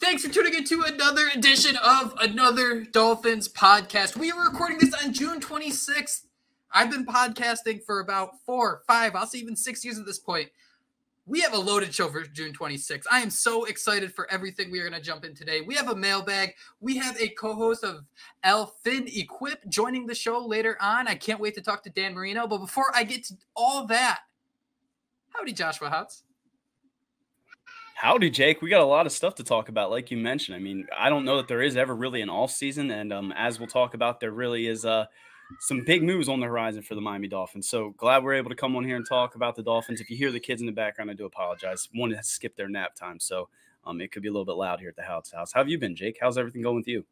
Thanks for tuning in to another edition of Another Dolphins podcast. We are recording this on June 26th. I've been podcasting for about 4, 5, I'll say even 6 years at this point. We have a loaded show for June 26th. I am so excited for everything we are going to jump in today. We have a mailbag. We have a co-host of Phin'Équipe joining the show later on. I can't wait to talk to Dan Moreno. But before I get to all that, howdy, Joshua Houtz. Howdy, Jake. We got a lot of stuff to talk about, like you mentioned. I mean, I don't know that there is ever really an off season, and as we'll talk about, there really is some big moves on the horizon for the Miami Dolphins. So glad we're able to come on here and talk about the Dolphins. If you hear the kids in the background, I do apologize. One has skipped their nap time, so it could be a little bit loud here at the Houtz house. How have you been, Jake? How's everything going with you?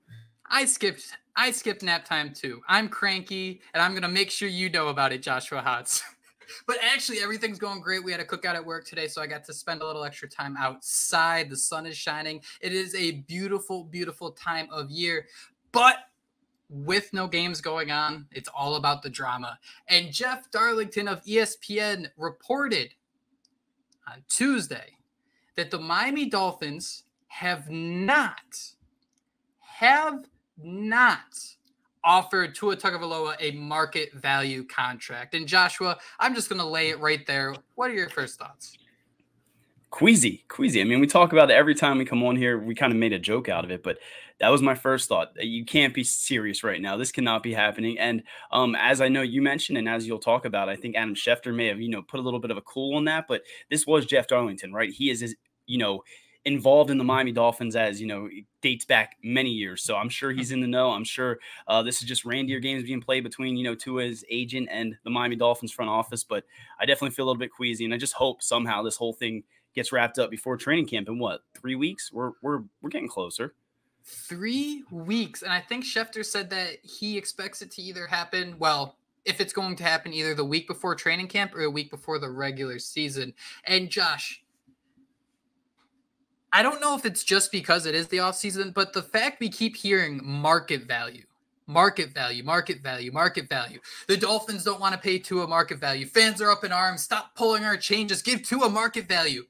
I skipped nap time too. I'm cranky, and I'm gonna make sure you know about it, Joshua Houtz. But actually, everything's going great. We had a cookout at work today, so I got to spend a little extra time outside. The sun is shining. It is a beautiful, beautiful time of year. But with no games going on, it's all about the drama. And Jeff Darlington of ESPN reported on Tuesday that the Miami Dolphins have not offered Tua Tagovailoa a market value contract. And Joshua, I'm just going to lay it right there. What are your first thoughts? Queasy. I mean, we talk about it every time we come on here. We kind of made a joke out of it, but that was my first thought. You can't be serious right now. This cannot be happening. And as I know you mentioned, and as you'll talk about, I think Adam Schefter may have, put a little bit of a cool on that, but this was Jeff Darlington, right? He is, involved in the Miami Dolphins as, it dates back many years. So I'm sure he's in the know. I'm sure this is just reindeer games being played between, Tua's agent and the Miami Dolphins front office. But I definitely feel a little bit queasy, and I just hope somehow this whole thing gets wrapped up before training camp in 3 weeks? We're getting closer. 3 weeks. And I think Schefter said that he expects it to either happen, well, if it's going to happen either the week before training camp or a week before the regular season. And Josh, I don't know if it's just because it is the offseason, but the fact we keep hearing market value. The Dolphins don't want to pay Tua market value. Fans are up in arms. Stop pulling our chain. Just give Tua market value.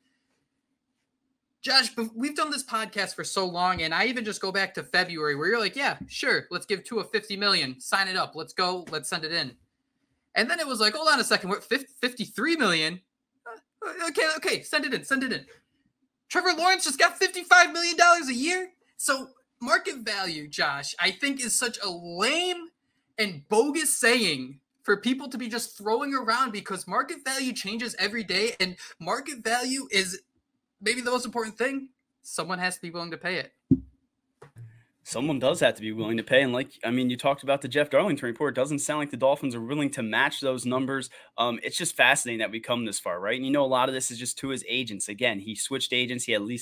Josh, we've done this podcast for so long, and I even just go back to February where you're like, yeah, sure, let's give Tua $50 million. Sign it up. Let's go. Let's send it in. And then it was like, hold on a second. What, $53 million? Okay, send it in. Trevor Lawrence just got $55 million a year. So market value, Josh, I think is such a lame and bogus saying for people to be just throwing around, because market value changes every day, and market value is maybe the most important thing. Someone has to be willing to pay it. Someone does have to be willing to pay. And you talked about the Jeff Darlington report. It doesn't sound like the Dolphins are willing to match those numbers. It's just fascinating that we come this far, right? And a lot of this is just to his agents. Again, he switched agents. He had Lee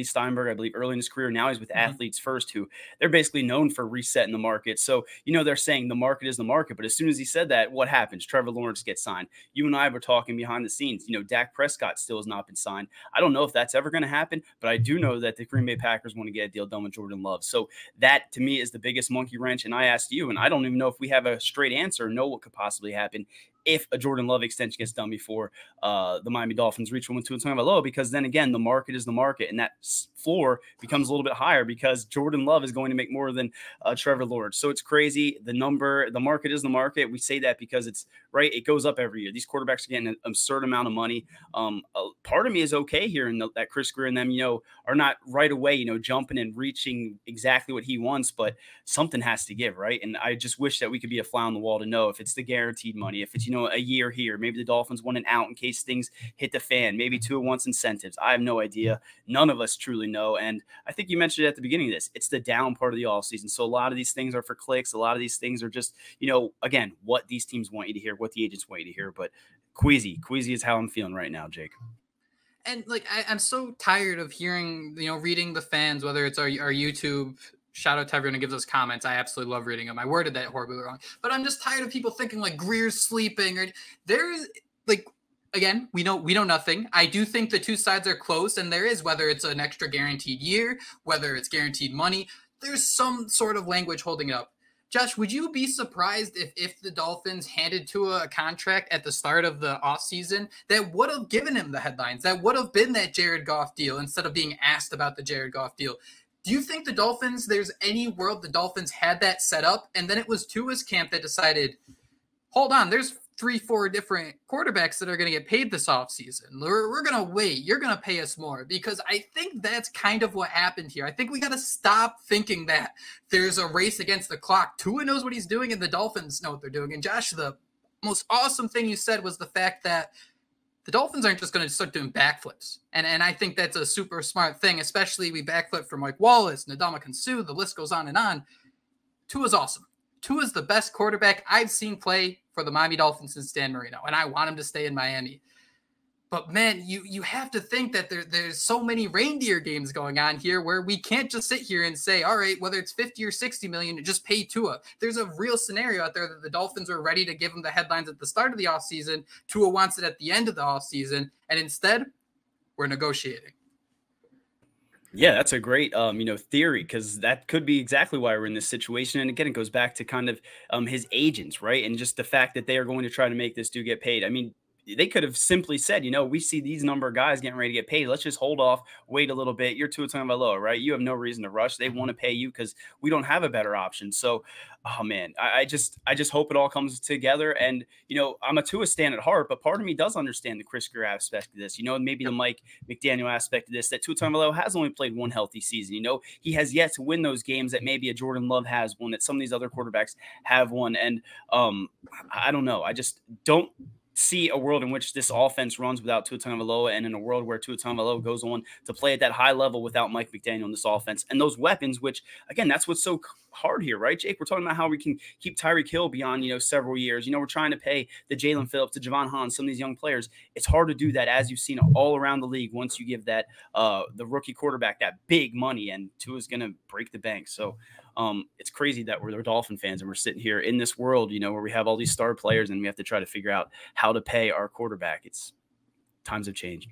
Steinberg, I believe, early in his career. Now he's with Athletes First, who they're basically known for resetting the market. So, they're saying the market is the market. But as soon as he said that, what happens? Trevor Lawrence gets signed. You and I were talking behind the scenes. Dak Prescott still has not been signed. I don't know if that's ever going to happen, but I do know that the Green Bay Packers want to get a deal done with Jordan Love. So that, to me, is the biggest monkey wrench. And I asked you, and I don't even know if we have a straight answer or know what could possibly happen if a Jordan Love extension gets done before the Miami Dolphins reach one with Tua Tagovailoa, because then again, the market is the market, and that floor becomes a little bit higher because Jordan Love is going to make more than Trevor Lawrence. So it's crazy. The market is the market. We say that because it's right. It goes up every year. These quarterbacks are getting an absurd amount of money. Part of me is okay here, and that Chris Greer and them, are not right away, jumping and reaching exactly what he wants, but something has to give, right? And I just wish that we could be a fly on the wall to know if it's the guaranteed money, if it's, a year here, maybe the Dolphins want an out in case things hit the fan, maybe Tua wants incentives. I have no idea. None of us truly know. And I think you mentioned it at the beginning of this. It's the down part of the offseason. So a lot of these things are for clicks. A lot of these things are just, again, what these teams want you to hear, what the agents want you to hear. But queasy is how I'm feeling right now, Jake. And I'm so tired of hearing, reading the fans, whether it's our YouTube. Shout out to everyone who gives us comments. I absolutely love reading them. I worded that horribly wrong. But I'm just tired of people thinking Greer's sleeping. Or there's again, we know nothing. I do think the two sides are close, and there is, whether it's an extra guaranteed year, whether it's guaranteed money, there's some sort of language holding it up. Josh, would you be surprised if the Dolphins handed Tua a contract at the start of the offseason that would have given him the headlines, that would have been that Jared Goff deal instead of being asked about the Jared Goff deal? Do you think the Dolphins, there's any world the Dolphins had that set up, and then it was Tua's camp that decided, hold on, there's 3-4 different quarterbacks that are going to get paid this offseason. We're going to wait. You're going to pay us more, because I think that's kind of what happened here. I think we got to stop thinking that there's a race against the clock. Tua knows what he's doing, and the Dolphins know what they're doing. And Josh, the most awesome thing you said was the fact that the Dolphins aren't just going to start doing backflips. And I think that's a super smart thing, especially we backflip from Mike Wallace, Ndamukong Suh, the list goes on and on. Tua's awesome. Tua's the best quarterback I've seen play for the Miami Dolphins since Dan Moreno, and I want him to stay in Miami. But, man, you have to think that there's so many reindeer games going on here where we can't just sit here and say, all right, whether it's 50 or 60 million, just pay Tua. There's a real scenario out there that the Dolphins are ready to give him the headlines at the start of the offseason. Tua wants it at the end of the offseason, and instead, we're negotiating. Yeah, that's a great, theory, because that could be exactly why we're in this situation. And again, it goes back to kind of his agents, right? And just the fact that they are going to try to make this dude get paid. I mean, they could have simply said, we see these number of guys getting ready to get paid. Let's just hold off, wait a little bit. You're Tua Tagovailoa, right? You have no reason to rush. They want to pay you because we don't have a better option. So, oh man, I just hope it all comes together. And, I'm a Tua stan at heart, but part of me does understand the Chris Greer aspect of this, maybe the Mike McDaniel aspect of this, that Tua Tagovailoa has only played one healthy season. He has yet to win those games that maybe a Jordan Love has won, that some of these other quarterbacks have won. And I don't know. I just don't see a world in which this offense runs without Tua Tagovailoa, and in a world where Tua Tagovailoa goes on to play at that high level without Mike McDaniel in this offense and those weapons, which again, that's what's so hard here, right, Jake? We're talking about how we can keep Tyreek Hill beyond, several years. We're trying to pay the Jalen Phillips, the Javon Hans, some of these young players. It's hard to do that, as you've seen all around the league, once you give that the rookie quarterback that big money, and Tua's going to break the bank. So it's crazy that we're Dolphin fans and we're sitting here in this world, where we have all these star players and we have to try to figure out how to pay our quarterback. It's times have changed.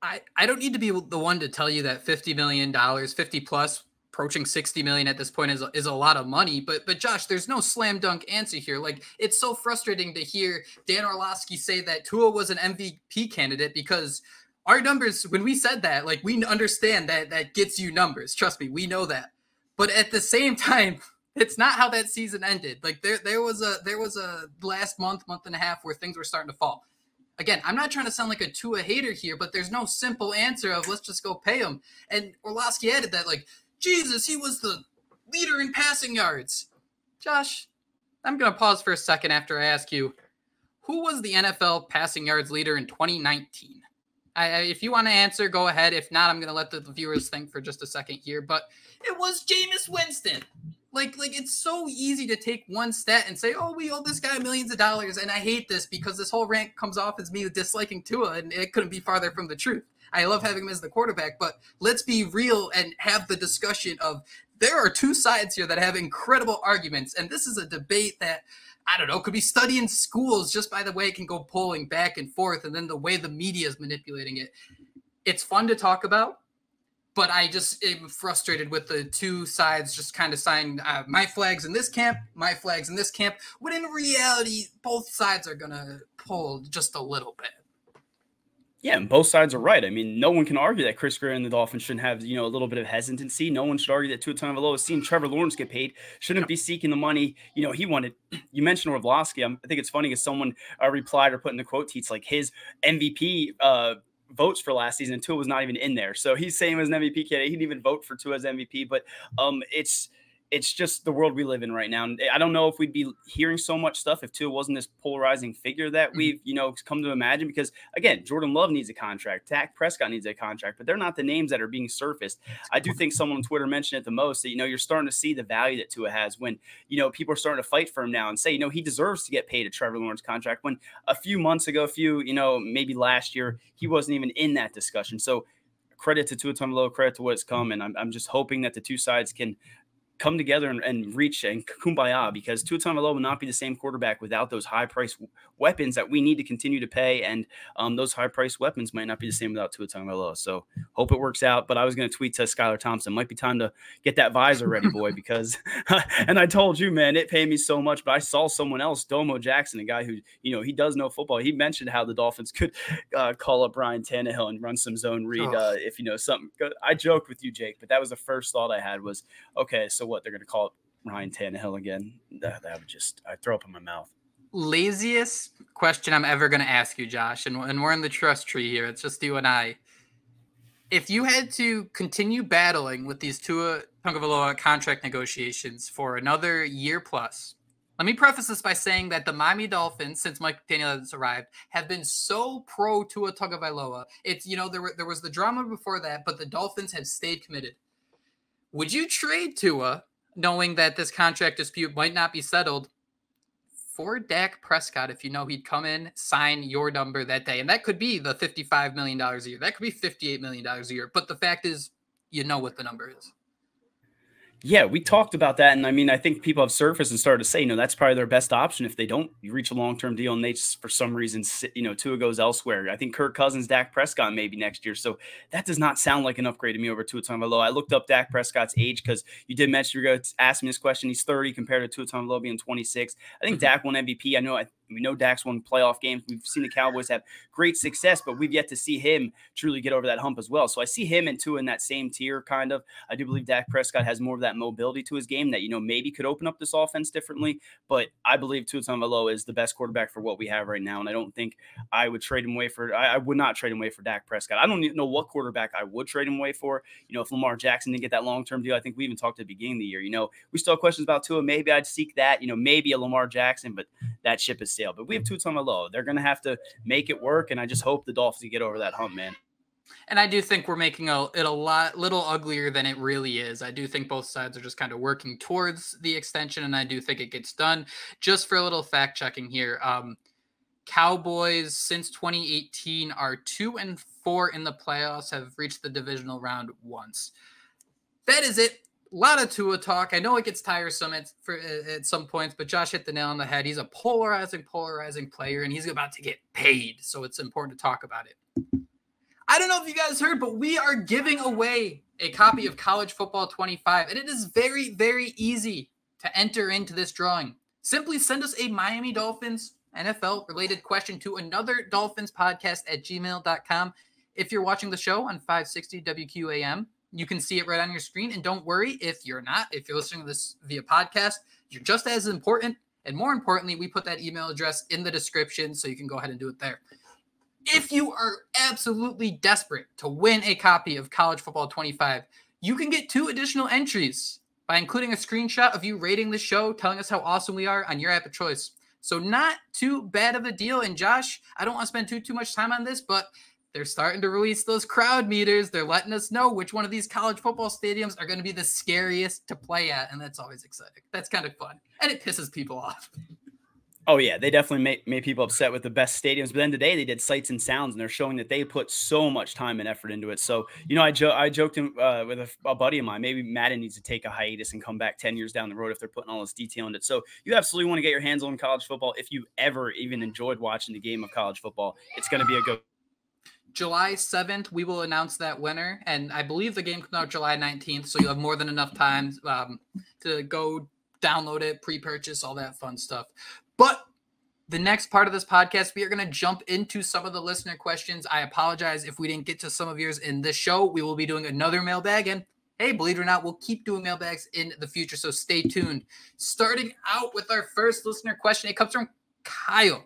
I don't need to be the one to tell you that $50 million, 50 plus, approaching 60 million at this point is a lot of money. But Josh, there's no slam dunk answer here. Like, it's so frustrating to hear Dan Orlovsky say that Tua was an MVP candidate, because our numbers, when we said that, like, we understand that gets you numbers. Trust me, we know that. But at the same time, it's not how that season ended. Like, there was a last month and a half where things were starting to fall. Again, I'm not trying to sound like a Tua hater here, but there's no simple answer of let's just go pay him. And Orlovsky added that, like, Jesus, he was the leader in passing yards. Josh, I'm going to pause for a second after I ask you, who was the NFL passing yards leader in 2019? If you want to answer, go ahead. If not, I'm going to let the viewers think for just a second here. But it was Jameis Winston. Like it's so easy to take one stat and say, oh, we owe this guy millions of dollars. And I hate this because this whole rant comes off as me disliking Tua, and it couldn't be farther from the truth. I love having him as the quarterback, but let's be real and have the discussion of there are two sides here that have incredible arguments. And this is a debate that, I don't know, could be studied in schools just by the way it can go polling back and forth, and then the way the media is manipulating it. It's fun to talk about, but I just am frustrated with the two sides just kind of saying my flag's in this camp, my flag's in this camp, when in reality, both sides are going to pull just a little bit. Yeah, and both sides are right. I mean, no one can argue that Chris Greer and the Dolphins shouldn't have, a little bit of hesitancy. No one should argue that Tua Tagovailoa, seeing Trevor Lawrence get paid, shouldn't be seeking the money, he wanted. You mentioned Orlovsky. I think it's funny because someone replied or put in the quote tweets like his MVP votes for last season, and Tua was not even in there. So he's saying he was an MVP candidate. He didn't even vote for Tua as MVP, but it's just the world we live in right now. And I don't know if we'd be hearing so much stuff if Tua wasn't this polarizing figure that we've, come to imagine. Because, again, Jordan Love needs a contract. Dak Prescott needs a contract. But they're not the names that are being surfaced. I do think someone on Twitter mentioned it the most, that, you're starting to see the value that Tua has when, people are starting to fight for him now and say, he deserves to get paid a Trevor Lawrence contract. When a few months ago, maybe last year, he wasn't even in that discussion. So credit to Tua Tagovailoa, credit to what's come. And I'm just hoping that the two sides can come together and reach and kumbaya, because Tua Tagovailoa will not be the same quarterback without those high price weapons that we need to continue to pay. And those high price weapons might not be the same without Tua Tagovailoa. So hope it works out. But I was going to tweet to Skylar Thompson, might be time to get that visor ready, boy, because, and I told you, man, it paid me so much, but I saw someone else, Domo Jackson, a guy who, he does know football. He mentioned how the Dolphins could call up Ryan Tannehill and run some zone read if something. I joked with you, Jake, but that was the first thought I had was, okay, so what, they're going to call it Ryan Tannehill again? That would just, I'd throw up in my mouth. Laziest question I'm ever going to ask you, Josh, and we're in the trust tree here. It's just you and I. If you had to continue battling with these Tua Tagovailoa contract negotiations for another year plus, let me preface this by saying that the Miami Dolphins, since Mike McDaniel has arrived, have been so pro Tua Tagovailoa. It's, there was the drama before that, but the Dolphins have stayed committed. Would you trade Tua, knowing that this contract dispute might not be settled, for Dak Prescott if he'd come in, sign your number that day? And that could be the $55 million a year. That could be $58 million a year. But the fact is, what the number is. Yeah, we talked about that. And I mean, I think people have surfaced and started to say, that's probably their best option if they don't reach a long-term deal and they just, for some reason, Tua goes elsewhere. I think Kirk Cousins, Dak Prescott maybe next year. So that does not sound like an upgrade to me over Tua Tagovailoa. I looked up Dak Prescott's age because you did mention you're going to ask me this question. He's 30 compared to Tua Tagovailoa being 26. I think Dak won MVP. We know Dak's won playoff games. We've seen the Cowboys have great success, but we've yet to see him truly get over that hump as well. So I see him and Tua in that same tier, kind of. I do believe Dak Prescott has more of that mobility to his game that, maybe could open up this offense differently. But I believe Tua Tagovailoa is the best quarterback for what we have right now. And I don't think I would trade him away I would not trade him away for Dak Prescott. I don't even know what quarterback I would trade him away for. If Lamar Jackson didn't get that long-term deal, I think we even talked at the beginning of the year. We still have questions about Tua. Maybe I'd seek that, maybe a Lamar Jackson, but that ship has sailed. But we have Tua Tagovailoa. They're going to have to make it work, and I just hope the Dolphins get over that hump, man. And I do think we're making it a little uglier than it really is. I do think both sides are just kind of working towards the extension, and I do think it gets done. Just for a little fact checking here, Cowboys since 2018 are 2-4 in the playoffs, have reached the divisional round once. That is it. A lot of Tua talk. I know it gets tiresome at some points, but Josh hit the nail on the head. He's a polarizing player, and he's about to get paid, so it's important to talk about it. I don't know if you guys heard, but we are giving away a copy of College Football 25, and it is very, very easy to enter into this drawing. Simply send us a Miami Dolphins NFL-related question to AnotherDolphinsPodcast@gmail.com. If you're watching the show on 560 WQAM, you can see it right on your screen. And don't worry if you're not. If you're listening to this via podcast, you're just as important. And more importantly, we put that email address in the description so you can go ahead and do it there. If you are absolutely desperate to win a copy of College Football 25, you can get 2 additional entries by including a screenshot of you rating the show, telling us how awesome we are on your app of choice. So not too bad of a deal. And Josh, I don't want to spend too much time on this, but they're starting to release those crowd meters. They're letting us know which one of these college football stadiums are going to be the scariest to play at, and that's always exciting. That's kind of fun, and it pisses people off. Oh, yeah, they definitely made people upset with the best stadiums. But then today they did Sights and Sounds, and they're showing that they put so much time and effort into it. So, I joked with a buddy of mine, maybe Madden needs to take a hiatus and come back 10 years down the road if they're putting all this detail into it. So you absolutely want to get your hands on college football. If you ever even enjoyed watching the game of college football, it's going to be a good. July 7th, we will announce that winner. And I believe the game comes out July 19th. So you'll have more than enough time to go download it, pre-purchase, all that fun stuff. But the next part of this podcast, we are going to jump into some of the listener questions. I apologize if we didn't get to some of yours in this show. We will be doing another mailbag. And hey, believe it or not, we'll keep doing mailbags in the future. So stay tuned. Starting out with our first listener question. It comes from Kyle.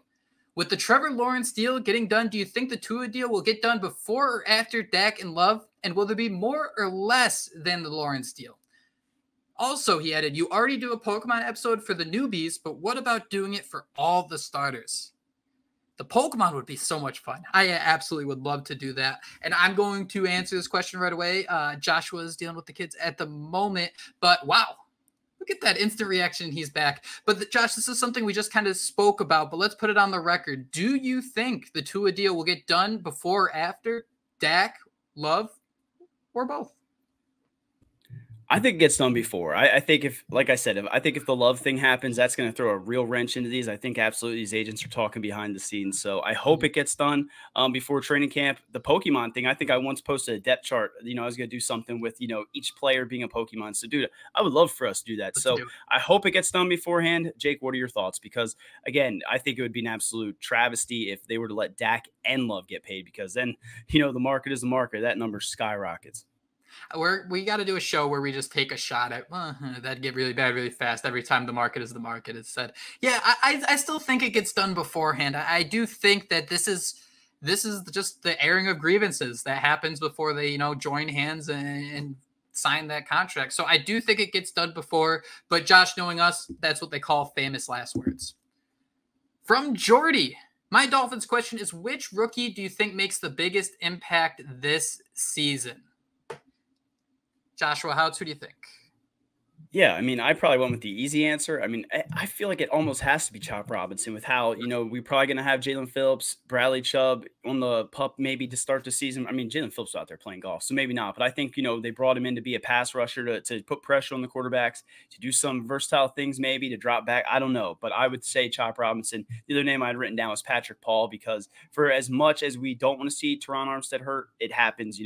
With the Trevor Lawrence deal getting done, do you think the Tua deal will get done before or after Dak and Love? And will there be more or less than the Lawrence deal? Also, he added, you already do a Pokemon episode for the newbies, but what about doing it for all the starters? The Pokemon would be so much fun. I absolutely would love to do that. And I'm going to answer this question right away. Joshua is dealing with the kids at the moment, but wow. Look at that instant reaction. He's back. But Josh, this is something we just kind of spoke about, but let's put it on the record. Do you think the Tua deal will get done before or after Dak, Love, or both? I think it gets done before. I think like I said, if the Love thing happens, that's going to throw a real wrench into these. I think absolutely these agents are talking behind the scenes. So I hope it gets done before training camp. The Pokemon thing, I think I once posted a depth chart. I was going to do something with, each player being a Pokemon. So, dude, I would love for us to do that. So I hope it gets done beforehand. Jake, what are your thoughts? Because, again, I think it would be an absolute travesty if they were to let Dak and Love get paid, because then, the market is the market. That number skyrockets. We got to do a show where we just take a shot at that'd get really bad really fast every time the market is the market. It's said. Yeah, I still think it gets done beforehand. I do think that this is just the airing of grievances that happens before they join hands and sign that contract. So I do think it gets done before. But Josh, knowing us, that's what they call famous last words. From Jordy, my Dolphins question is: which rookie do you think makes the biggest impact this season? Joshua Houtz, who do you think? Yeah, I probably went with the easy answer. I feel like it almost has to be Chop Robinson with how, we're probably going to have Jalen Phillips, Bradley Chubb on the pup maybe to start the season. Jalen Phillips out there playing golf, so maybe not. But I think, they brought him in to be a pass rusher, to put pressure on the quarterbacks, to do some versatile things maybe, to drop back. I don't know. But I would say Chop Robinson. The other name I'd written down was Patrick Paul, because for as much as we don't want to see Teron Armstead hurt, it happens,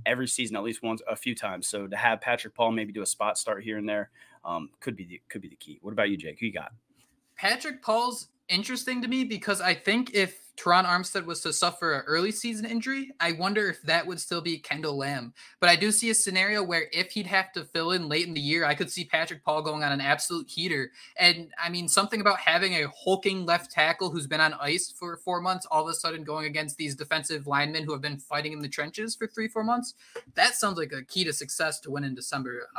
every season, at least once, a few times. So to have Patrick Paul maybe do a spot start here and there could be the key. What about you, Jake? Who you got? Patrick Paul's interesting to me because I think if Teron Armstead was to suffer an early season injury, I wonder if that would still be Kendall Lamb. But I do see a scenario where if he'd have to fill in late in the year, I could see Patrick Paul going on an absolute heater. And something about having a hulking left tackle who's been on ice for 4 months, all of a sudden going against these defensive linemen who have been fighting in the trenches for 3-4 months, that sounds like a key to success to win in December.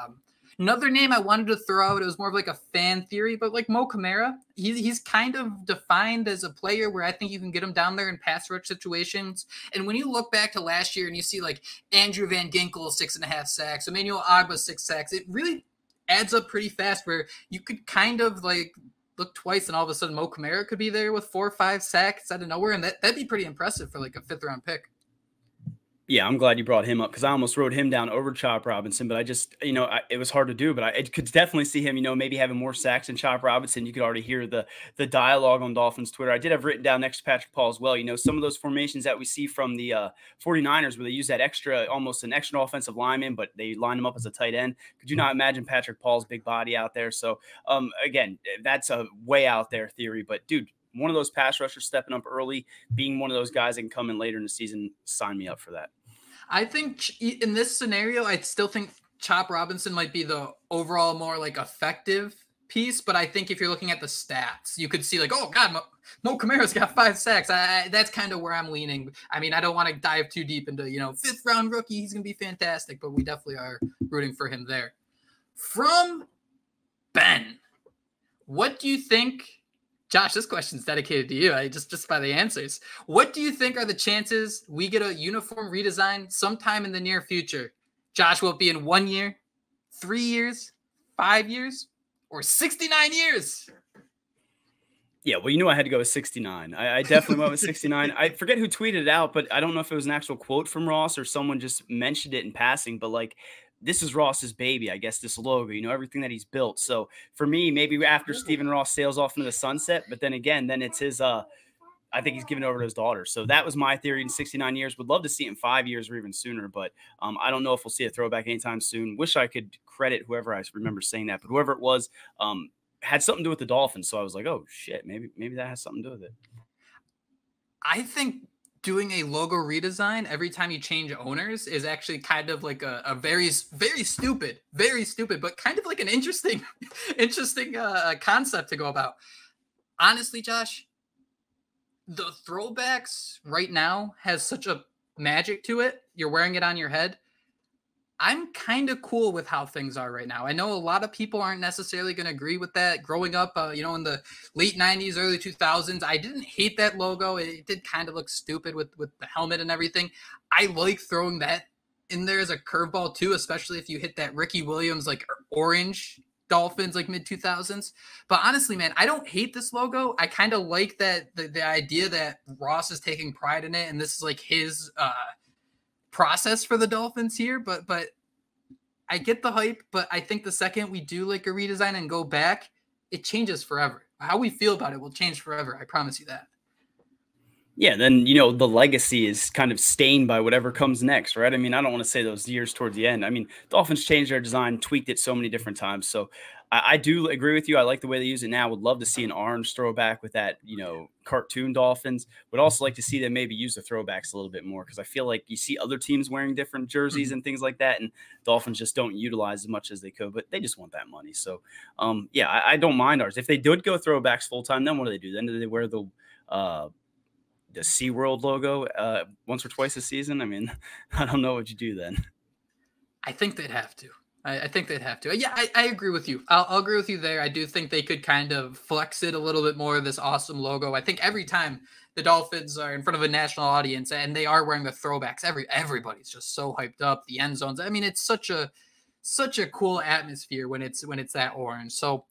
Another name I wanted to throw out, it was more of like a fan theory, but like Mo Kamara, he's kind of defined as a player where I think you can get him down there in pass rush situations. And when you look back to last year and you see like Andrew Van Ginkel, 6.5 sacks, Emmanuel Ogbah, 6 sacks, it really adds up pretty fast where you could kind of like look twice and all of a sudden Mo Kamara could be there with 4 or 5 sacks out of nowhere. And that'd be pretty impressive for like a 5th round pick. Yeah, I'm glad you brought him up because I almost wrote him down over Chop Robinson, but I just, it was hard to do, but I could definitely see him, maybe having more sacks than Chop Robinson. You could already hear the dialogue on Dolphins Twitter. I did have written down next to Patrick Paul as well. Some of those formations that we see from the 49ers where they use that almost an extra offensive lineman, but they line him up as a tight end. Could you not imagine Patrick Paul's big body out there? So, again, that's a way out there theory, but dude, one of those pass rushers stepping up early, being one of those guys that can come in later in the season, sign me up for that. I think in this scenario, I still think Chop Robinson might be the overall more like effective piece. But I think if you're looking at the stats, you could see like, oh God, Mo Kamara's got 5 sacks. That's kind of where I'm leaning. I don't want to dive too deep into, 5th round rookie. He's going to be fantastic, but we definitely are rooting for him there. From Ben, what do you think? Josh, this question's dedicated to you. Just by the answers. What do you think are the chances we get a uniform redesign sometime in the near future? Josh, will it be in 1 year, 3 years, 5 years, or 69 years? Yeah, well, I had to go with 69. I definitely went with 69. I forget who tweeted it out, but I don't know if it was an actual quote from Ross or someone just mentioned it in passing, but like, this is Ross's baby, I guess, this logo, everything that he's built. So for me, maybe after Stephen Ross sails off into the sunset, but then again, then it's his, I think he's giving it over to his daughter. So that was my theory in 69 years. Would love to see it in 5 years or even sooner, but I don't know if we'll see a throwback anytime soon. Wish I could credit whoever I remember saying that, but whoever it was had something to do with the Dolphins. So I was like, oh shit, maybe that has something to do with it. I think doing a logo redesign every time you change owners is actually kind of like a very, very stupid, but kind of like an interesting concept to go about. Honestly, Josh, the throwbacks right now has such a magic to it. You're wearing it on your head. I'm kind of cool with how things are right now. I know a lot of people aren't necessarily going to agree with that. Growing up, in the late 90s, early 2000s, I didn't hate that logo. It did kind of look stupid with the helmet and everything. I like throwing that in there as a curveball too, especially if you hit that Ricky Williams, like orange Dolphins, like mid 2000s. But honestly, man, I don't hate this logo. I kind of like that the idea that Ross is taking pride in it. And this is like his, process for the Dolphins here, but I get the hype, but I think the second we do like a redesign and go back, it changes forever. How we feel about it will change forever. I promise you that. Yeah, then, the legacy is kind of stained by whatever comes next, right? I mean, I don't want to say those years towards the end. I mean, Dolphins changed their design, tweaked it so many different times. So I do agree with you. I like the way they use it now. Would love to see an orange throwback with that, cartoon Dolphins. Would also like to see them maybe use the throwbacks a little bit more, because I feel like you see other teams wearing different jerseys and things like that, and Dolphins just don't utilize as much as they could, but they just want that money. So, I don't mind ours. If they did go throwbacks full time, then what do? Then do they wear the SeaWorld logo once or twice a season? I mean, I don't know what you do then. I think they'd have to. I think they'd have to. Yeah, I agree with you. I'll agree with you there. I do think they could kind of flex it a little bit more, this awesome logo. I think every time the Dolphins are in front of a national audience and they are wearing the throwbacks, everybody's just so hyped up. The end zones. I mean, it's such a cool atmosphere when it's that orange. So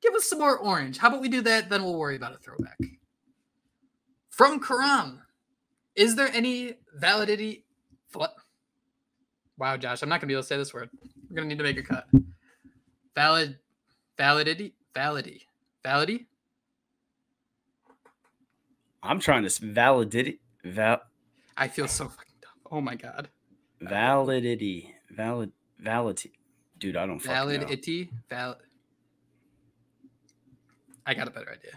give us some more orange. How about we do that? Then we'll worry about a throwback. From Karam, is there any validity? What? Wow, Josh, I'm not going to be able to say this word. We're going to need to make a cut. Validity? I'm trying to validity. I feel so fucking dumb. Oh my God. Validity. Dude, I don't fucking know. Validity? I got a better idea.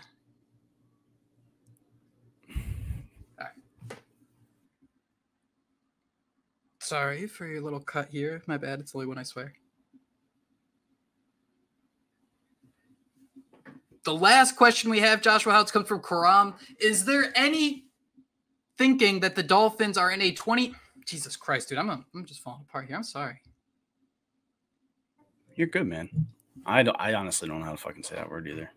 Sorry for your little cut here. My bad. It's only when I swear. The last question we have, Joshua Houtz, comes from Karam. Is there any thinking that the Dolphins are in a 20... Jesus Christ, dude. I'm just falling apart here. I'm sorry. You're good, man. I honestly don't know how to fucking say that word either.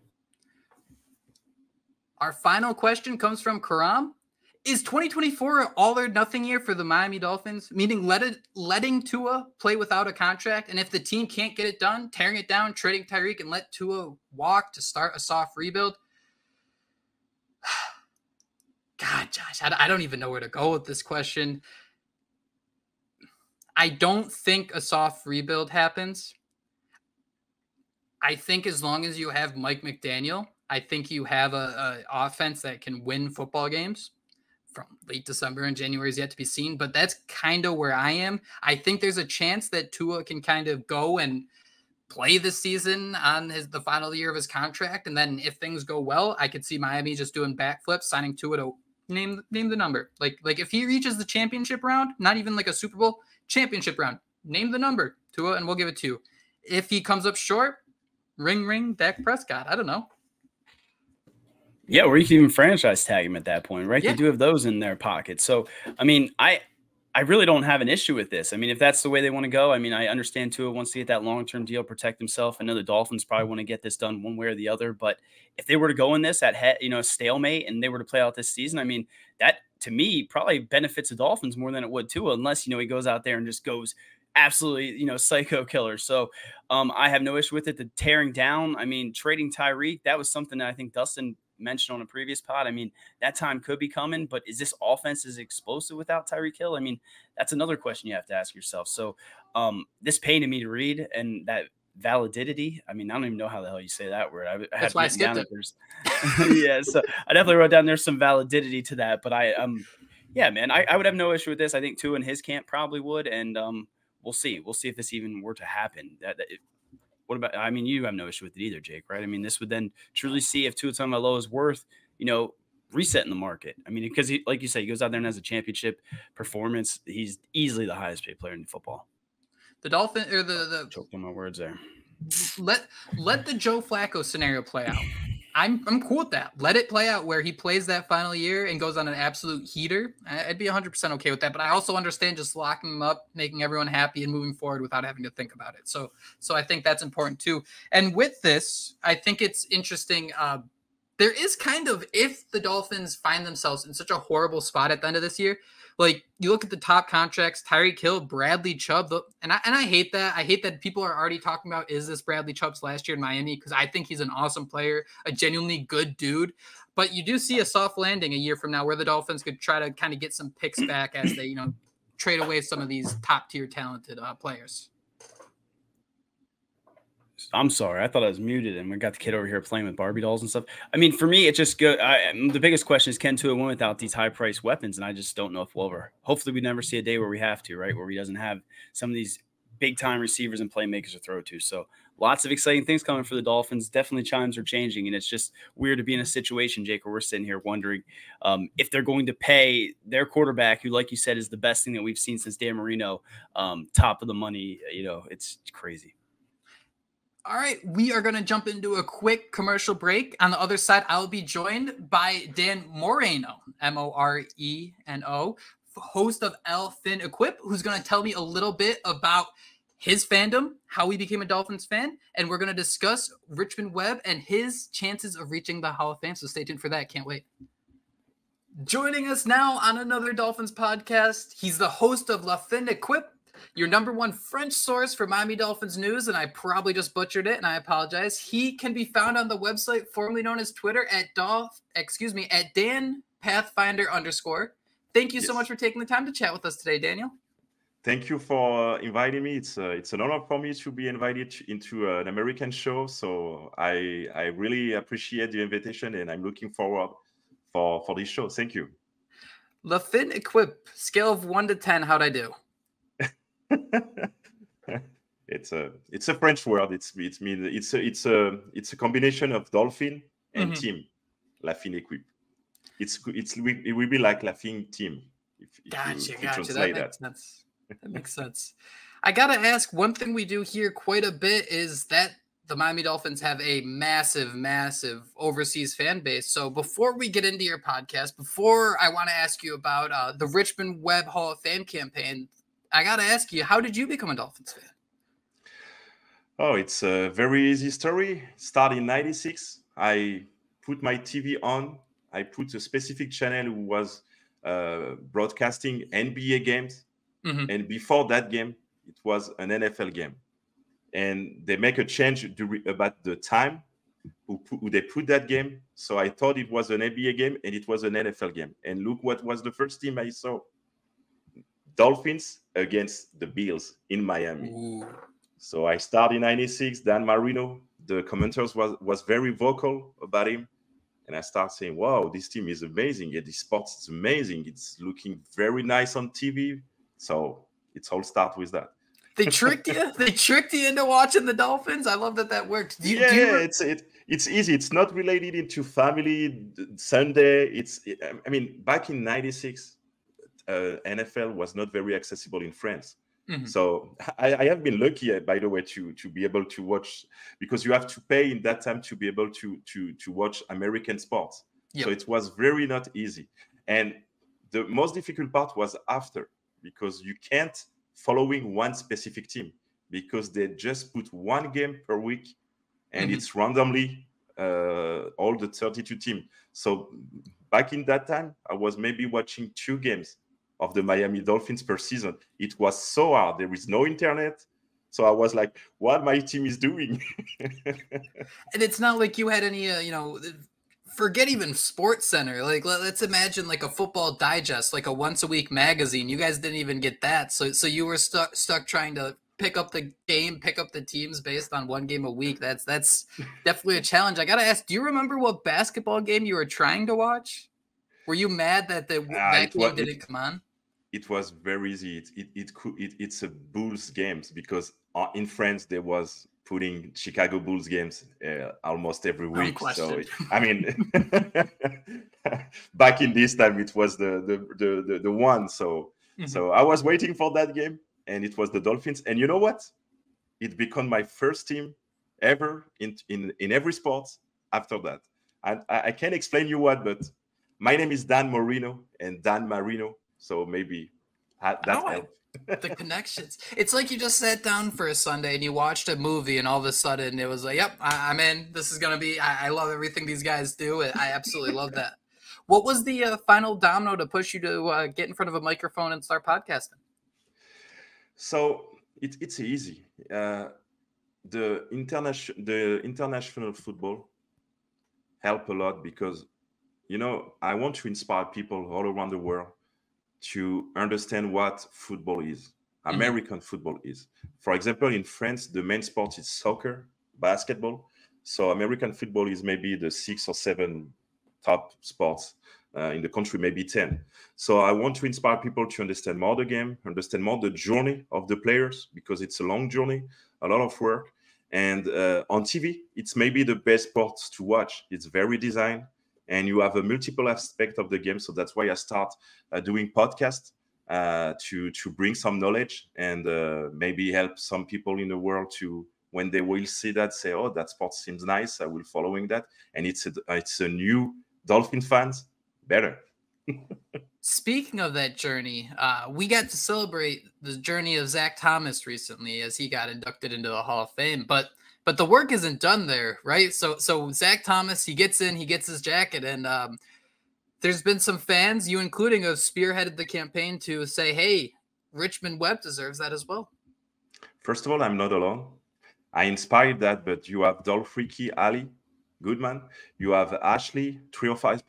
Our final question comes from Karam. Is 2024 an all or nothing year for the Miami Dolphins, meaning letting Tua play without a contract? And if the team can't get it done, tearing it down, trading Tyreek, and let Tua walk to start a soft rebuild? God, Josh, I don't even know where to go with this question. I don't think a soft rebuild happens. I think as long as you have Mike McDaniel, I think you have a offense that can win football games. From late December and January is yet to be seen, but that's kind of where I am. I think there's a chance that Tua can kind of go and play this season on the final year of his contract, and then if things go well, I could see Miami just doing backflips, signing Tua to name the number. Like if he reaches the championship round, not even like a Super Bowl, championship round, name the number, Tua, and we'll give it to you. If he comes up short, ring, Dak Prescott. I don't know. Yeah, or you can even franchise tag him at that point, right? Yeah. They do have those in their pocket. So, I mean, I really don't have an issue with this. I mean, if that's the way they want to go, I mean, I understand Tua wants to get that long-term deal, protect himself. I know the Dolphins probably want to get this done one way or the other, but if they were to go in this at stalemate and they were to play out this season, I mean, that to me probably benefits the Dolphins more than it would Tua, unless, he goes out there and just goes absolutely, psycho killer. So I have no issue with it. The tearing down, I mean, trading Tyreek, that was something that I think Dustin mentioned on a previous pod. I mean, that time could be coming, but is this offense as explosive without Tyreek Hill? I mean, that's another question you have to ask yourself. So this pained me to read, and that validity, I mean, I don't even know how the hell you say that word. That's why I skipped it. Yeah, so I definitely wrote down there's some validity to that, but yeah, man, I would have no issue with this. I think Tua and his camp probably would, and we'll see. We'll see if this even were to happen. What about, I mean, you have no issue with it either, Jake, right? I mean, this would then truly see if Tua Tagovailoa is worth, resetting the market. I mean, because like you say, he goes out there and has a championship performance. He's easily the highest paid player in football. The Dolphins, or the choked on my words there. Let the Joe Flacco scenario play out. I'm cool with that. Let it play out where he plays that final year and goes on an absolute heater. I'd be 100% okay with that. But I also understand just locking him up, making everyone happy, and moving forward without having to think about it. So I think that's important too. And with this, I think it's interesting. There is kind of, if the Dolphins find themselves in such a horrible spot at the end of this year, like you look at the top contracts, Tyreek Hill, Bradley Chubb, and I hate that. I hate that people are already talking about, is this Bradley Chubb's last year in Miami? Because I think he's an awesome player, a genuinely good dude. But you do see a soft landing a year from now where the Dolphins could try to kind of get some picks back as they, trade away some of these top tier talented players. I'm sorry. I thought I was muted, and we got the kid over here playing with Barbie dolls and stuff. I mean, for me, it just go. The biggest question is, can Tua win without these high-priced weapons? And I just don't know if we'll ever. Hopefully, we never see a day where we have to, right? Where he doesn't have some of these big-time receivers and playmakers to throw to. So lots of exciting things coming for the Dolphins. Definitely chimes are changing, and it's just weird to be in a situation, Jake, where we're sitting here wondering if they're going to pay their quarterback, who, like you said, is the best thing that we've seen since Dan Moreno, top of the money. It's crazy. All right, we are going to jump into a quick commercial break. On the other side, I'll be joined by Dan Moreno, Moreno, host of Phin'Équipe, who's going to tell me a little bit about his fandom, how he became a Dolphins fan, and we're going to discuss Richmond Webb and his chances of reaching the Hall of Fame. So stay tuned for that. Can't wait. Joining us now on Another Dolphins podcast, he's the host of Phin'Équipe, your number one French source for Miami Dolphins news, and I probably just butchered it, and I apologize. He can be found on the website formerly known as Twitter at Dan Pathfinder _. Thank you so much for taking the time to chat with us today, Daniel. Thank you for inviting me. It's an honor for me to be invited into an American show. So I really appreciate the invitation, and I'm looking forward for this show. Thank you. Phin'Équipe, scale of 1 to 10, how'd I do? It's a French word. It's a combination of dolphin and team. Phin'Équipe. It will be like laughing team. Gotcha. That makes sense. I gotta ask, one thing we do hear quite a bit is that the Miami Dolphins have a massive overseas fan base. So before we get into your podcast, before I want to ask you about the Richmond Webb Hall of Fame campaign, I got to ask you, how did you become a Dolphins fan? Oh, it's a very easy story. Started in 96. I put my TV on. I put a specific channel who was broadcasting NBA games. Mm-hmm. And before that game, it was an NFL game. And they make a change about the time who they put that game. So I thought it was an NBA game, and it was an NFL game. And look what was the first team I saw. Dolphins against the Bills in Miami. Ooh. So I started in 96. Dan Moreno, the commenters was very vocal about him. And I start saying, wow, this team is amazing. Yeah, this sport is amazing. It's looking very nice on TV. So it's all start with that. They tricked you? They tricked you into watching the Dolphins? I love that works. It's easy. It's not related into family, Sunday. Back in 96, NFL was not very accessible in France. Mm-hmm. So I have been lucky, by the way, to be able to watch, because you have to pay in that time to be able to watch American sports. Yep. So it was very not easy. And the most difficult part was after, because you can't following one specific team, because they just put one game per week, and it's randomly all the 32 teams. So back in that time, I was maybe watching 2 games of the Miami Dolphins per season. It was so hard. There is no internet. So I was like, what my team is doing? And it's not like you had any, forget even Sports Center. Like, let's imagine like a Football Digest, like a once a week magazine. You guys didn't even get that. So you were stuck trying to pick up the game, pick up the teams based on one game a week. That's definitely a challenge. I got to ask, do you remember what basketball game you were trying to watch? Were you mad that that game didn't come on? It was very easy. It's a Bulls games, because in France they was putting Chicago Bulls games almost every week. So back in this time it was the one. So so I was waiting for that game, and it was the Dolphins. And you know what? It became my first team ever in every sport after that. I can't explain you what, but my name is Dan Moreno and Dan Marino. So maybe that helped. The connections. It's like you just sat down for a Sunday and you watched a movie, and all of a sudden it was like, yep, I'm in. This is going to be, I love everything these guys do. I absolutely love that. What was the final domino to push you to get in front of a microphone and start podcasting? So it's easy. The international football help a lot, because, I want to inspire people all around the world to understand what football is, American football is. For example, in France, the main sport is soccer, basketball. So American football is maybe the 6 or 7 top sports in the country, maybe 10. So I want to inspire people to understand more the game, understand more the journey of the players, because it's a long journey, a lot of work. And on TV, it's maybe the best sport to watch. It's very designed, and you have a multiple aspect of the game. So that's why I start doing podcasts to bring some knowledge and maybe help some people in the world to, when they will see that, say, oh, that sport seems nice, I will following that. And it's a new Dolphin fans, better. Speaking of that journey, we got to celebrate the journey of Zach Thomas recently as he got inducted into the Hall of Fame. But the work isn't done there, right? So Zach Thomas, he gets in, he gets his jacket, and there's been some fans, you including, who have spearheaded the campaign to say, hey, Richmond Webb deserves that as well. First of all, I'm not alone. I inspired that, but you have Dolphriki, Ali, Goodman, you have Ashley, 305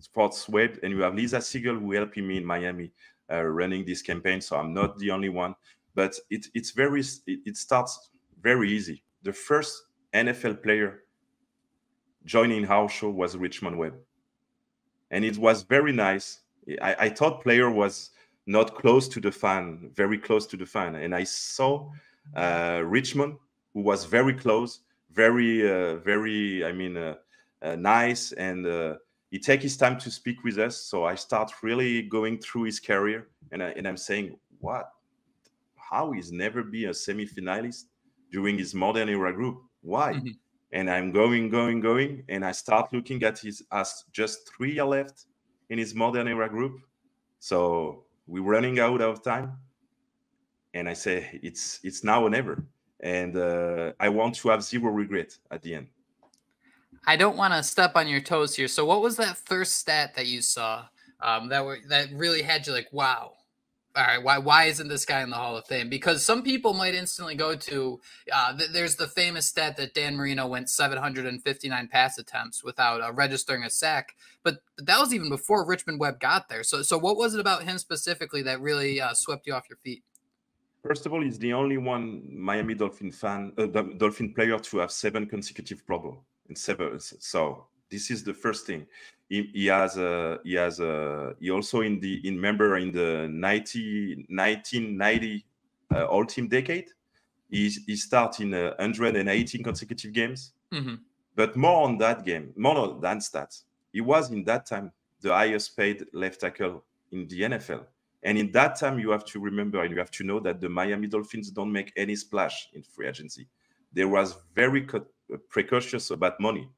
Sports Web, and you have Lisa Siegel, who helped me in Miami running this campaign. So I'm not the only one, but it starts very easy. The first NFL player joining our show was Richmond Webb, and it was very nice. I thought player was not close to the fan, very close to the fan, and I saw Richmond, who was very close, very nice, and he take his time to speak with us. So I start really going through his career, and I'm saying, what? How he's never been a semi-finalist during his modern era group? Why? Mm-hmm. And I'm going, and I start looking at his as just 3 years left in his modern era group. So we're running out of time, and I say it's now or never. And I want to have zero regret at the end. I don't want to step on your toes here. So what was that first stat that you saw that really had you like, wow, all right, why isn't this guy in the Hall of Fame? Because some people might instantly go to, there's the famous stat that Dan Moreno went 759 pass attempts without registering a sack. But that was even before Richmond Webb got there. So what was it about him specifically that really swept you off your feet? First of all, he's the only one Miami Dolphin Dolphin player to have 7 consecutive Pro Bowl in 7. So this is the first thing. He also member in the 1990 All-Team decade. He started in 118 consecutive games. Mm-hmm. But more than stats, he was in that time the highest paid left tackle in the NFL. And in that time, you have to remember and you have to know that the Miami Dolphins don't make any splash in free agency. They was very precautious about money.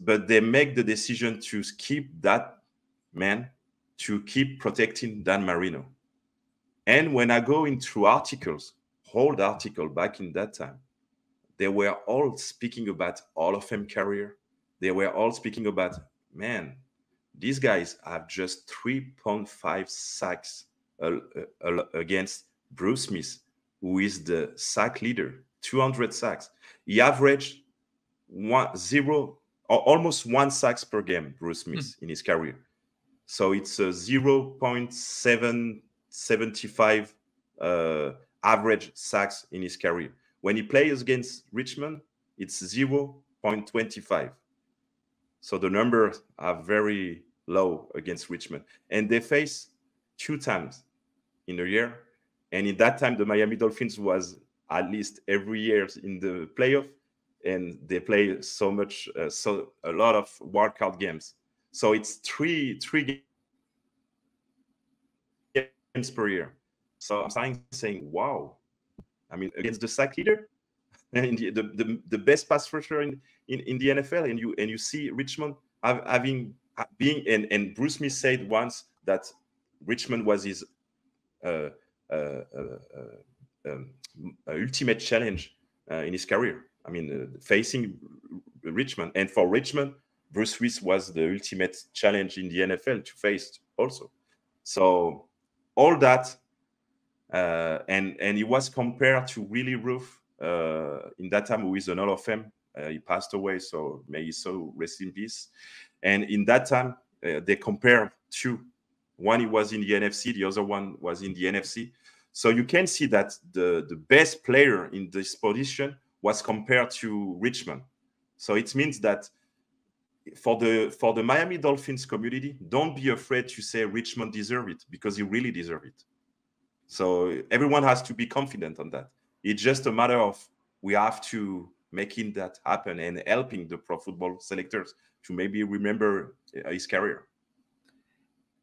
But they make the decision to keep that man, to keep protecting Dan Moreno. And when I go into articles, old article back in that time, they were all speaking about Hall of Fame career. They were all speaking about, man, these guys have just 3.5 sacks against Bruce Smith, who is the sack leader, 200 sacks. He averaged almost 1 sacks per game, Bruce Smith, in his career. So it's a 0.775 average sacks in his career. When he plays against Richmond, it's 0.25. So the numbers are very low against Richmond. And they face 2 times in a year. And in that time, the Miami Dolphins was at least every year in the playoff. And they play so a lot of wildcard games. So it's three games per year. So I'm starting saying, wow. I mean, against the sack leader, and the best pass rusher in the NFL, and you see Richmond and Bruce Smith said once that Richmond was his ultimate challenge in his career. I mean, facing Richmond, and for Richmond, Bruce Smith was the ultimate challenge in the NFL to face also. So all that, and he was compared to Willie Roof in that time, who is an Hall of Fame. He passed away, so may he so rest in peace. And in that time, they compared 2. One, he was in the NFC, the other one was in the NFC. So you can see that the best player in this position was compared to Richmond. So it means that for the Miami Dolphins community, don't be afraid to say Richmond deserve it, because he really deserve it. So everyone has to be confident on that. It's just a matter of we have to making that happen and helping the pro football selectors to maybe remember his career.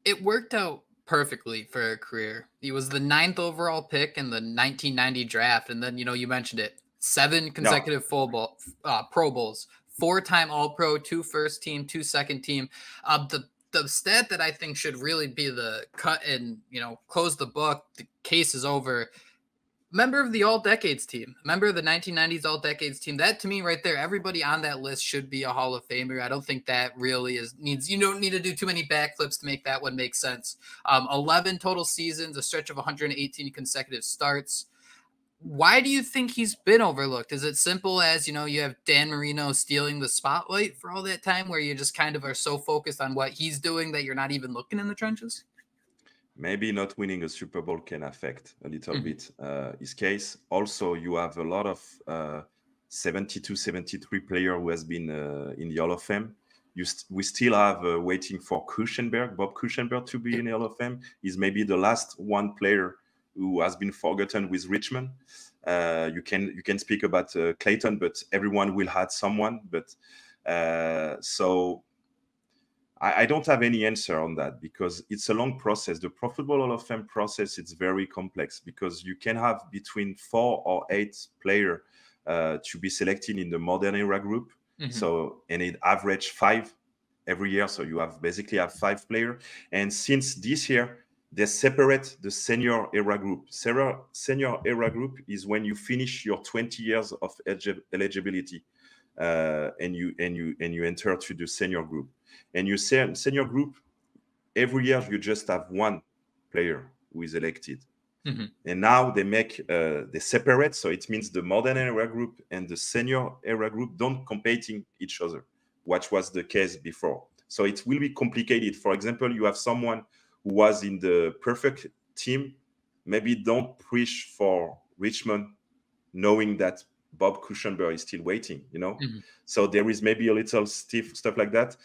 It worked out perfectly for a career. He was the 9th overall pick in the 1990 draft. And then, you mentioned it, 7 consecutive Pro Bowls, 4-time All-Pro, 2 first team, 2 second team. The stat that I think should really be the cut and, close the book, the case is over. Member of the All-Decades team, member of the 1990s All-Decades team. That, to me, right there, everybody on that list should be a Hall of Famer. I don't think that really needs. You don't need to do too many backflips to make that one make sense. 11 total seasons, a stretch of 118 consecutive starts. Why do you think he's been overlooked? Is it simple as, you have Dan Moreno stealing the spotlight for all that time, where you just kind of are so focused on what he's doing that you're not even looking in the trenches? Maybe not winning a Super Bowl can affect a little bit his case. Also, you have a lot of 72, 73 player who has been in the Hall of Fame. We still have waiting for Bob Kuechenberg to be in the Hall of Fame. He's maybe the last one player who has been forgotten with Richmond. You can speak about Clayton, but everyone will have someone. But so I don't have any answer on that, because it's a long process. The Pro Football Hall of Fame process, it's very complex, because you can have between 4 or 8 players to be selected in the modern era group. So, and it average 5 every year. So you basically have 5 players. And since this year, they separate the senior era group. Senior era group is when you finish your 20 years of eligibility, and you enter to the senior group. And you say senior group, every year you just have 1 player who is elected. And now they separate. So it means the modern era group and the senior era group don't competing each other, which was the case before. So it will be complicated. For example, you have someone who was in the perfect team, maybe don't push for Richmond, knowing that Bob Kuechenberg is still waiting, So there is maybe a little stiff stuff like that.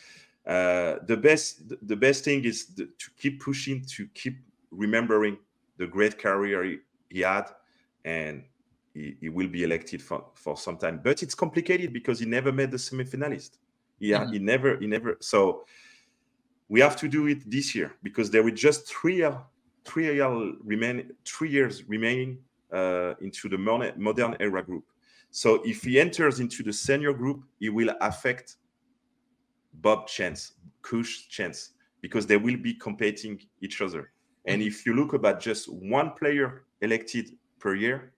The best thing is to keep pushing, to keep remembering the great career he had, and he will be elected for some time. But it's complicated because he never made the semifinalist. He never. So we have to do it this year, because there were just 3 years remaining into the modern era group. So if he enters into the senior group, it will affect Bob's chance, Kush's chance, because they will be competing each other. And if you look about just 1 player elected per year,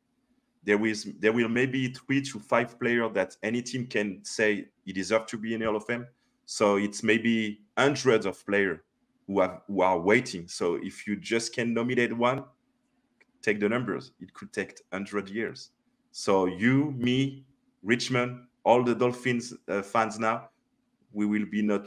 there will maybe 3 to 5 players that any team can say he deserves to be in the Hall of Fame. So it's maybe hundreds of players who are waiting. So if you just can nominate 1, take the numbers. It could take 100 years. So you, me, Richmond, all the Dolphins fans now, we will be not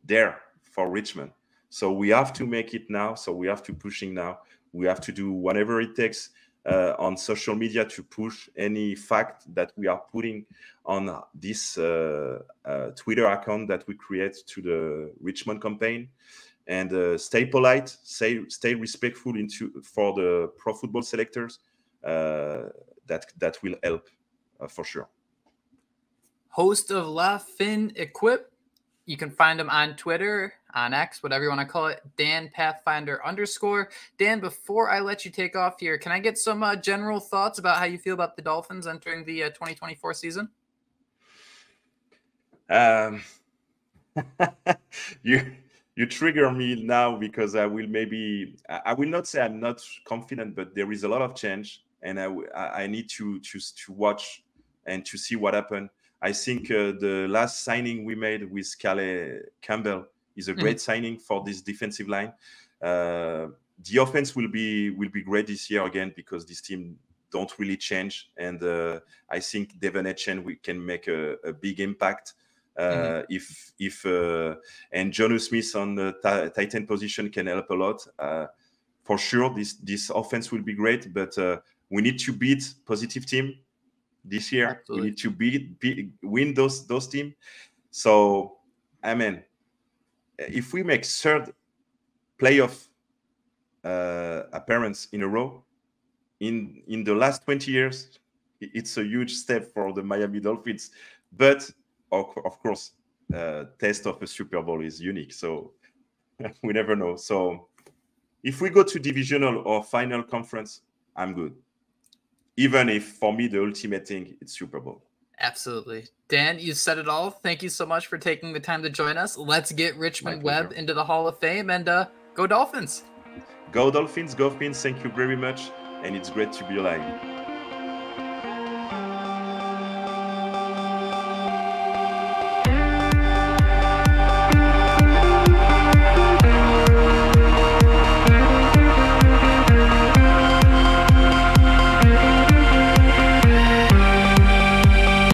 there for Richmond. So we have to make it now. So we have to pushing now. We have to do whatever it takes on social media to push any fact that we are putting on this Twitter account that we create to the Richmond campaign, and stay polite, stay respectful for the pro football selectors. That will help for sure. Host of La Phin'Équipe. You can find him on Twitter, on X, whatever you want to call it, Dan Pathfinder _. Dan, before I let you take off here, can I get some general thoughts about how you feel about the Dolphins entering the 2024 season? You trigger me now, because I will not say I'm not confident, but there is a lot of change, and I need to watch and to see what happened. I think the last signing we made with Calais Campbell is a great signing for this defensive line. The offense will be great this year again, because this team don't really change, and I think Devon Etchen can make a big impact. If and Jonnu Smith on the tight end position can help a lot. For sure, this offense will be great, but we need to beat positive team. this year. Absolutely. We need to win those teams. So, I mean, if we make third playoff appearance in a row in the last 20 years, it's a huge step for the Miami Dolphins. But of course, taste of a Super Bowl is unique, so we never know. So if we go to divisional or final conference, I'm good. Even if for me the ultimate thing it's Super Bowl. Absolutely. Dan, you said it all. Thank you so much for taking the time to join us. Let's get Richmond Webb into the Hall of Fame, and go Dolphins. Go Dolphins, go Fins. Thank you very much. And it's great to be alive.